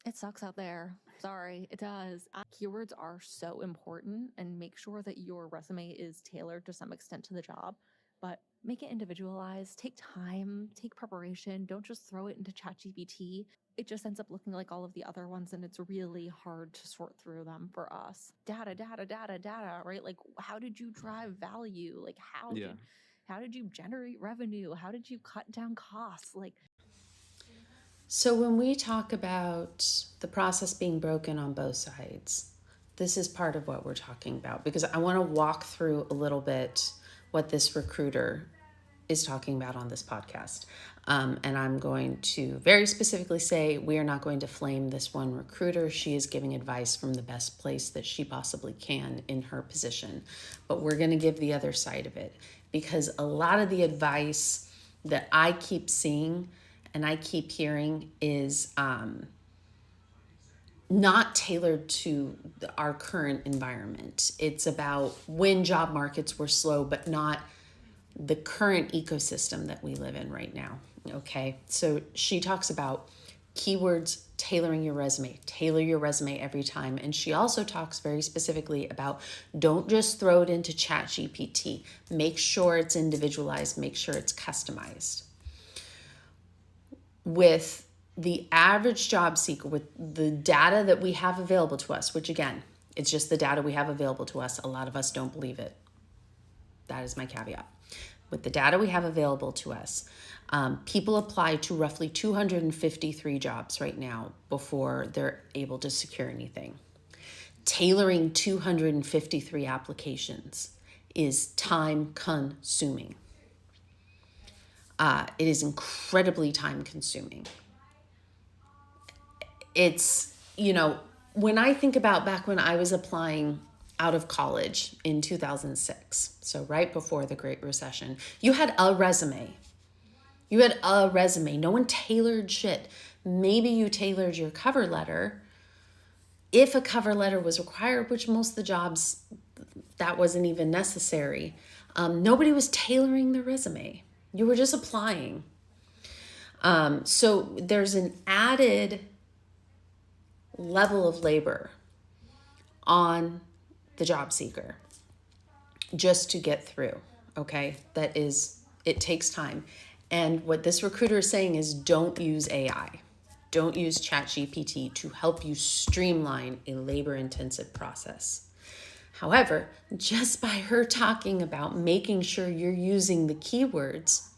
It sucks out there. Sorry, it does. Keywords are so important, and make sure that your resume is tailored to some extent to the job, but make it individualized. Take time, take preparation. Don't just throw it into ChatGPT. It just ends up looking like all of the other ones, and it's really hard to sort through them for us. Data, right? Like, how did you drive value? Like, how did you generate revenue? How did you cut down costs? Like, So when we talk about the process being broken on both sides, this is part of what we're talking about, because I want to walk through a little bit what this recruiter is talking about on this podcast. And I'm going to very specifically say we are not going to flame this one recruiter. She is giving advice from the best place that she possibly can in her position. But we're going to give the other side of it, because a lot of the advice that I keep seeing and I keep hearing is not tailored to our current environment. It's about when job markets were slow, but not the current ecosystem that we live in right now. Okay, so she talks about keywords, tailoring your resume, tailor your resume every time. And she also talks very specifically about don't just throw it into ChatGPT. Make sure it's individualized, make sure it's customized. With the average job seeker, with the data that we have available to us, which again, it's just the data we have available to us. A lot of us don't believe it. That is my caveat. With the data we have available to us, people apply to roughly 253 jobs right now before they're able to secure anything. Tailoring 253 applications is time consuming. It is incredibly time consuming. It's, when I think about back when I was applying out of college in 2006, so right before the Great Recession, you had a resume. You had a resume. No one tailored shit. Maybe you tailored your cover letter if a cover letter was required, which most of the jobs, that wasn't even necessary. Nobody was tailoring the resume. You were just applying. So there's an added level of labor on the job seeker just to get through. Okay, it takes time. And what this recruiter is saying is don't use AI. Don't use ChatGPT to help you streamline a labor-intensive process. However, just by her talking about making sure you're using the keywords,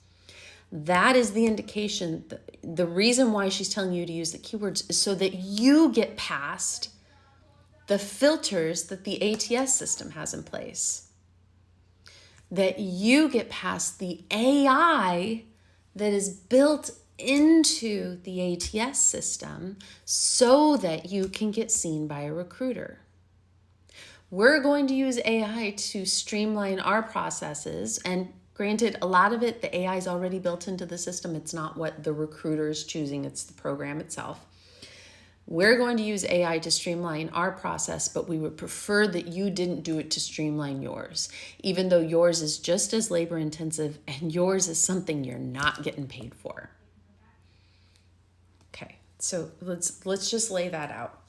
that is the indication. The reason why she's telling you to use the keywords is so that you get past the filters that the ATS system has in place. That you get past the AI that is built into the ATS system so that you can get seen by a recruiter. We're going to use AI to streamline our processes, and granted, a lot of it, the AI is already built into the system. It's not what the recruiter is choosing, it's the program itself. We're going to use AI to streamline our process, but we would prefer that you didn't do it to streamline yours, even though yours is just as labor intensive and yours is something you're not getting paid for. Okay, so let's just lay that out.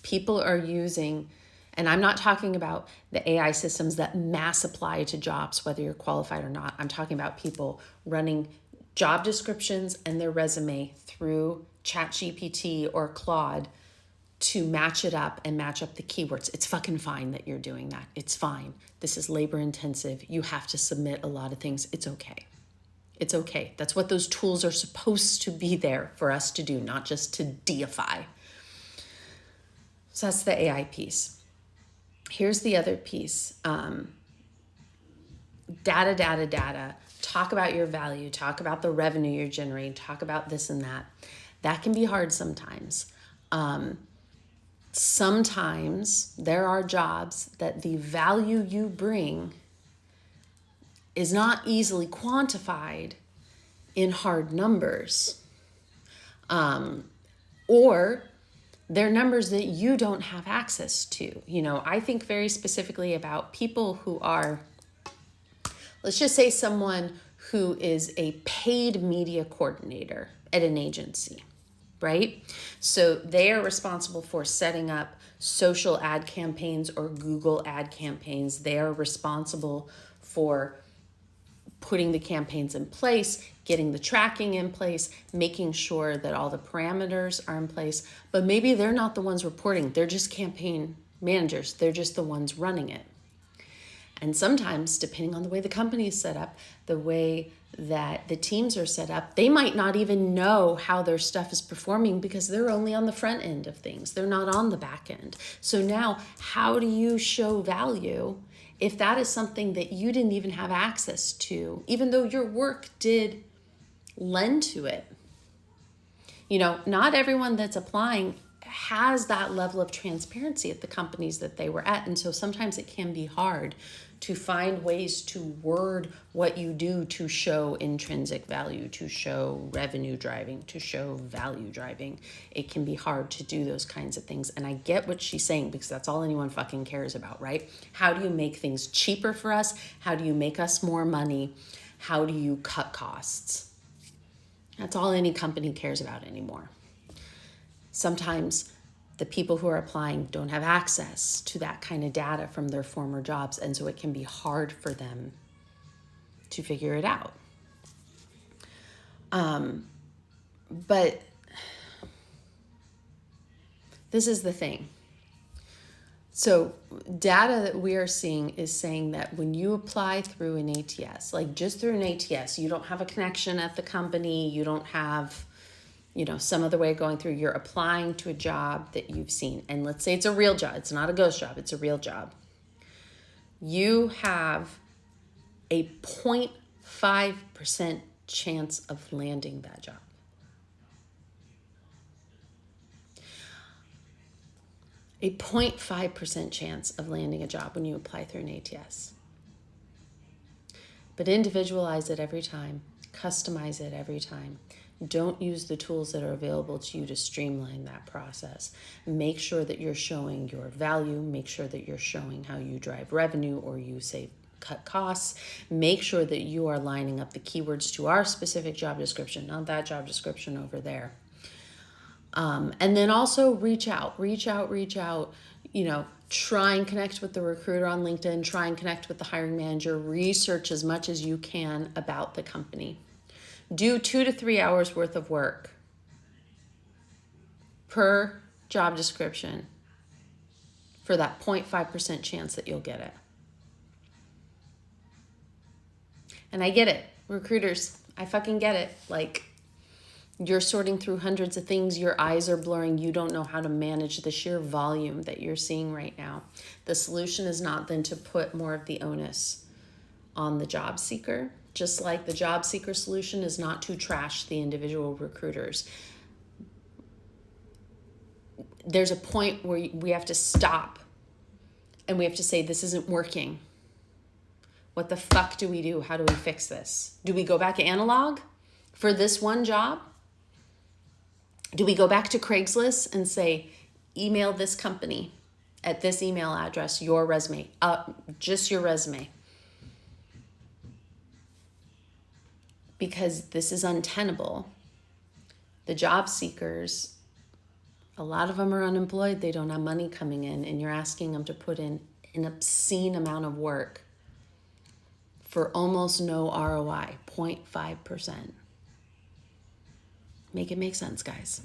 People are using, and I'm not talking about the AI systems that mass apply to jobs, whether you're qualified or not. I'm talking about people running job descriptions and their resume through ChatGPT or Claude to match it up and match up the keywords. It's fucking fine that you're doing that. It's fine. This is labor intensive. You have to submit a lot of things. It's okay. It's okay. That's what those tools are supposed to be there for us to do, not just to deify. So that's the AI piece. Here's the other piece. Data. Talk about your value. Talk about the revenue you're generating. Talk about this and that. That can be hard sometimes. Sometimes there are jobs that the value you bring is not easily quantified in hard numbers. Or they're numbers that you don't have access to. I think very specifically about people who are, let's just say someone who is a paid media coordinator at an agency. right? So they are responsible for setting up social ad campaigns or Google ad campaigns. They are responsible for putting the campaigns in place, getting the tracking in place, making sure that all the parameters are in place. But maybe they're not the ones reporting. They're just campaign managers. They're just the ones running it. And sometimes, depending on the way the company is set up, the way that the teams are set up, they might not even know how their stuff is performing because they're only on the front end of things. They're not on the back end. So now, how do you show value if that is something that you didn't even have access to, even though your work did lend to it? You know, not everyone that's applying has that level of transparency at the companies that they were at. And so sometimes it can be hard to find ways to word what you do to show intrinsic value, to show revenue driving, to show value driving. It can be hard to do those kinds of things. And I get what she's saying because that's all anyone fucking cares about, right? How do you make things cheaper for us? How do you make us more money? How do you cut costs? That's all any company cares about anymore. Sometimes the people who are applying don't have access to that kind of data from their former jobs, and so it can be hard for them to figure it out. But this is the thing. So data that we are seeing is saying that when you apply through an ATS, like just through an ATS, you don't have a connection at the company, you don't have, you know, some other way of going through, you're applying to a job that you've seen. And let's say it's a real job. It's not a ghost job. It's a real job. You have a 0.5% chance of landing that job. A 0.5% chance of landing a job when you apply through an ATS. But individualize it every time. Customize it every time. Don't use the tools that are available to you to streamline that process. Make sure that you're showing your value. Make sure that you're showing how you drive revenue or you cut costs. Make sure that you are lining up the keywords to our specific job description, not that job description over there. And then also reach out, you know, try and connect with the recruiter on LinkedIn, try and connect with the hiring manager, research as much as you can about the company. Do 2 to 3 hours worth of work per job description for that 0.5% chance that you'll get it. And I get it, recruiters, I fucking get it. Like, you're sorting through hundreds of things, your eyes are blurring, you don't know how to manage the sheer volume that you're seeing right now. The solution is not then to put more of the onus on the job seeker, just like the job seeker solution is not to trash the individual recruiters. There's a point where we have to stop and we have to say, this isn't working. What the fuck do we do? How do we fix this? Do we go back analog for this one job? Do we go back to Craigslist and say, email this company at this email address, your resume, just your resume? Because this is untenable. The job seekers, a lot of them are unemployed. They don't have money coming in, and you're asking them to put in an obscene amount of work for almost no ROI, 0.5%. Make it make sense, guys.